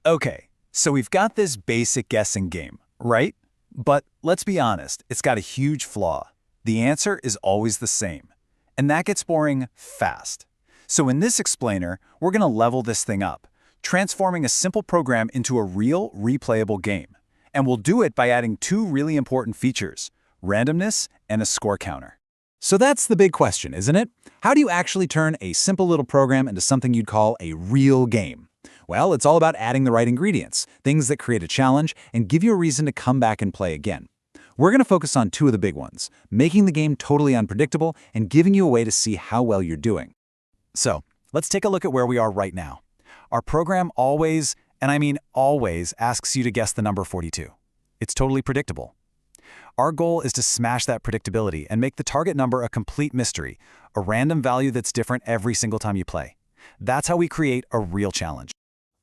Okay, so we've got this basic guessing game, right? But let's be honest, it's got a huge flaw. The answer is always the same. And that gets boring fast. So in this explainer, we're going to level this thing up, transforming a simple program into a real, replayable game. And we'll do it by adding two really important features, randomness and a score counter. So that's the big question, isn't it? How do you actually turn a simple little program into something you'd call a real game? Well, it's all about adding the right ingredients, things that create a challenge and give you a reason to come back and play again. We're going to focus on two of the big ones, making the game totally unpredictable and giving you a way to see how well you're doing. So let's take a look at where we are right now. Our program always, and I mean always, asks you to guess the number 42. It's totally predictable. Our goal is to smash that predictability and make the target number a complete mystery, a random value that's different every single time you play. That's how we create a real challenge.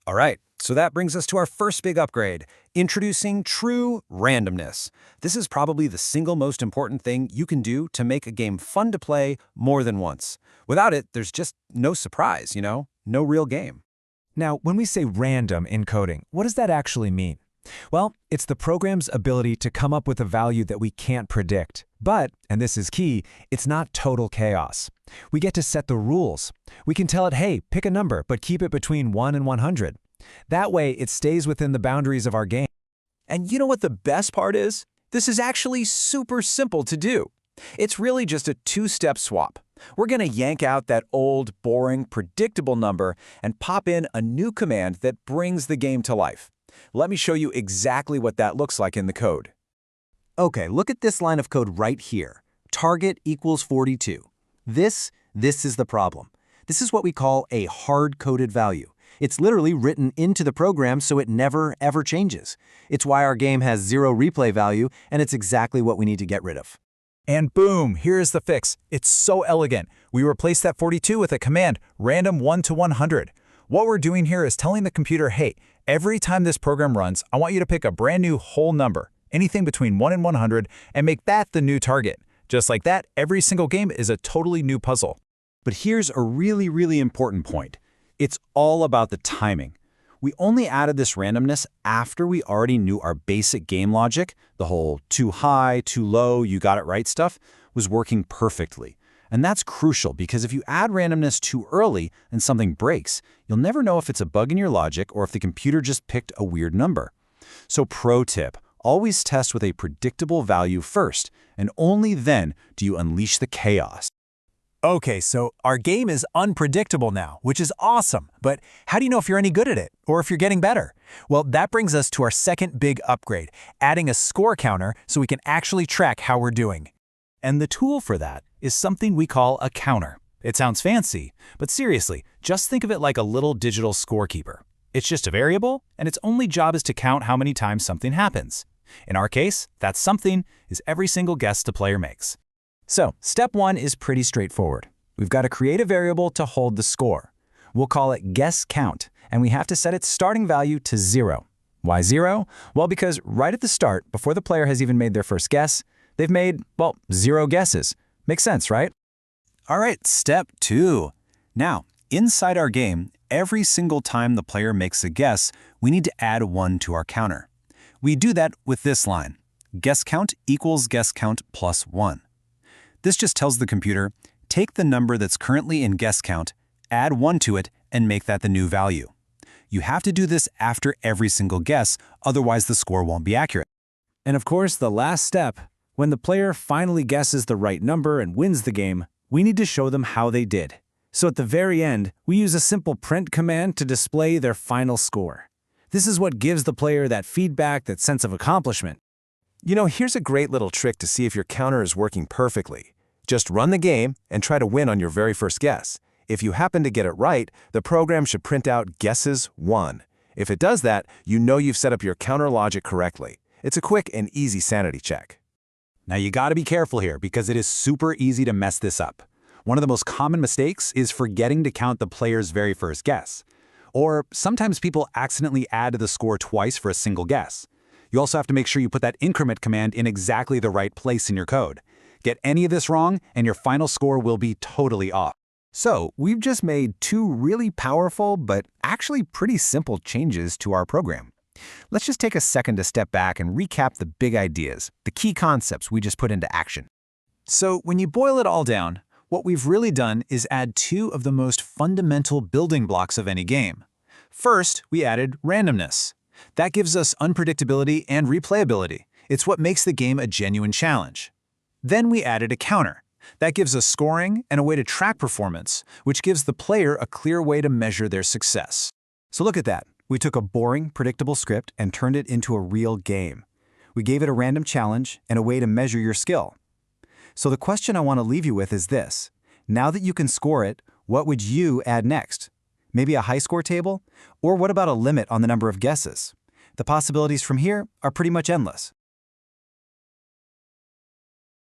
All right, so that brings us to our first big upgrade, introducing true randomness. This is probably the single most important thing you can do to make a game fun to play more than once. Without it, there's just no surprise, no real game. Now, when we say random in coding, what does that actually mean? Well, it's the program's ability to come up with a value that we can't predict. But, and this is key, it's not total chaos. We get to set the rules. We can tell it, hey, pick a number, but keep it between 1 and 100. That way, it stays within the boundaries of our game. And you know what the best part is? This is actually super simple to do. It's really just a two-step swap. We're going to yank out that old, boring, predictable number and pop in a new command that brings the game to life. Let me show you exactly what that looks like in the code. Okay, look at this line of code right here. Target equals 42. This is the problem. This is what we call a hard-coded value. It's literally written into the program so it never, ever changes. It's why our game has 0 replay value, and it's exactly what we need to get rid of. And boom, here's the fix. It's so elegant. We replace that 42 with a command, random 1 to 100. What we're doing here is telling the computer, hey, every time this program runs, I want you to pick a brand new whole number, anything between 1 and 100, and make that the new target. Just like that, every single game is a totally new puzzle. But here's a really, really important point. It's all about the timing. We only added this randomness after we already knew our basic game logic, the whole too high, too low, you got it right stuff, was working perfectly. And that's crucial because if you add randomness too early and something breaks, you'll never know if it's a bug in your logic or if the computer just picked a weird number. So pro tip, always test with a predictable value first, and only then do you unleash the chaos. Okay, so our game is unpredictable now, which is awesome. But how do you know if you're any good at it or if you're getting better? Well, that brings us to our second big upgrade, adding a score counter so we can actually track how we're doing. And the tool for that is something we call a counter. It sounds fancy, but seriously, just think of it like a little digital scorekeeper. It's just a variable, and its only job is to count how many times something happens. In our case, that something is every single guess the player makes. So, step 1 is pretty straightforward. We've got to create a variable to hold the score. We'll call it guessCount, and we have to set its starting value to 0. Why 0? Well, because right at the start, before the player has even made their first guess, they've made, well, 0 guesses. Makes sense, right? All right, step 2. Now, inside our game, every single time the player makes a guess, we need to add 1 to our counter. We do that with this line, guessCount equals guessCount plus 1. This just tells the computer, take the number that's currently in guessCount, add 1 to it, and make that the new value. You have to do this after every single guess, otherwise the score won't be accurate. And of course, the last step, when the player finally guesses the right number and wins the game, we need to show them how they did. So at the very end, we use a simple print command to display their final score. This is what gives the player that feedback, that sense of accomplishment. Here's a great little trick to see if your counter is working perfectly. Just run the game and try to win on your very first guess. If you happen to get it right, the program should print out guesses 1. If it does that, you know you've set up your counter logic correctly. It's a quick and easy sanity check. Now you gotta be careful here because it is super easy to mess this up. One of the most common mistakes is forgetting to count the player's very first guess. Or sometimes people accidentally add to the score twice for a single guess. You also have to make sure you put that increment command in exactly the right place in your code. Get any of this wrong, and your final score will be totally off. So we've just made two really powerful but actually pretty simple changes to our program. Let's just take a second to step back and recap the big ideas, the key concepts we just put into action. So when you boil it all down, what we've really done is add two of the most fundamental building blocks of any game. First, we added randomness. That gives us unpredictability and replayability. It's what makes the game a genuine challenge. Then we added a counter. That gives us scoring and a way to track performance, which gives the player a clear way to measure their success. So look at that. We took a boring, predictable script and turned it into a real game. We gave it a random challenge and a way to measure your skill. So the question I want to leave you with is this. Now that you can score it, what would you add next? Maybe a high score table? Or what about a limit on the number of guesses? The possibilities from here are pretty much endless.